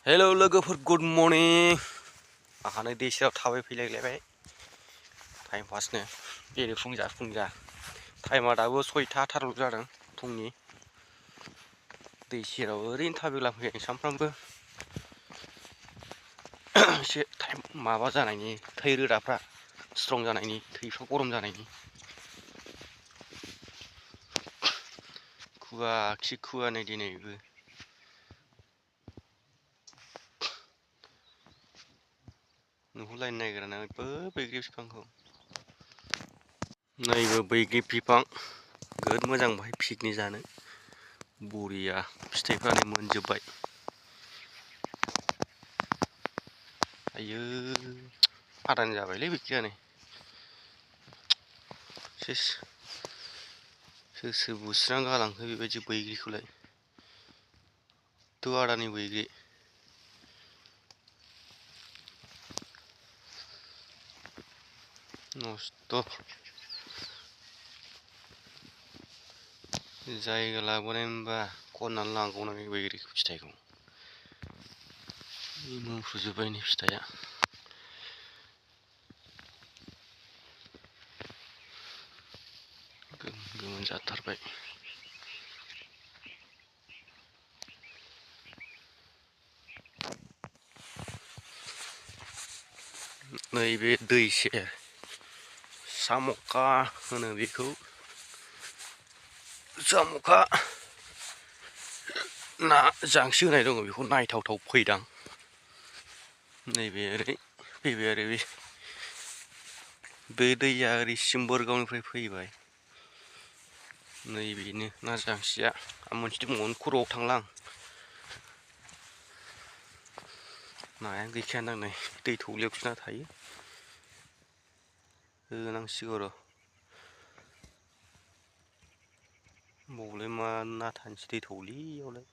hello लोगोफोर good morning आखानो दैसेराव थाबाय फैलायलायबाय time पासनो बेरेफुंजा टाइमा दाबो 6टा 18 जादों फुंनि दैसेराव ओरैनो थाबायलाफैयो सामफ्रामबो एसे टाइम माबा जानायनि थै रोदाफ्रा स्ट्रं जानायनि थैफ्रा गरम जानायनि खुवा खि खुवा नै दिनैबो नुहुरलायनो नागिरा ना बैग्रि बिफांखौ नैबो बैग्रि बिफां गोद मोजां बाहाय पिकनिक जानो बरिया फिथाइफ्रानो मोनजोबबाय आयो आदान जाबायलै बैग्रियानो सेस सोर बुस्रां गालांखो बेबायदि बैग्रिखौलाय थ' आदानि बैग्रि नस्त जायगा लाबोनाय मोनबा खननानै लांगौमोन बे बैग्रि फिथाइखौ मोनफ्रुजोब्बाय नै फिथाइया गोमोन जाथारबाय नैबे दै सेर साम'खा होनो बेखौ साम'खा ना जांसि होनाय दङ बेखौ नायथावथाव फैदां नैबे ओरै फैबाय आरो बे दैया ओरै सिम्बोरगावनिफ्राय फैबाय नैबेनो ना जांसिया मोनसे दंबावो खर'आव थांलां नायानो गैखायानो नै दै थौलेयावसो ना थायो होनांसिगौ र' बावलाय मा ना थानोसै दै थौलेयावलाय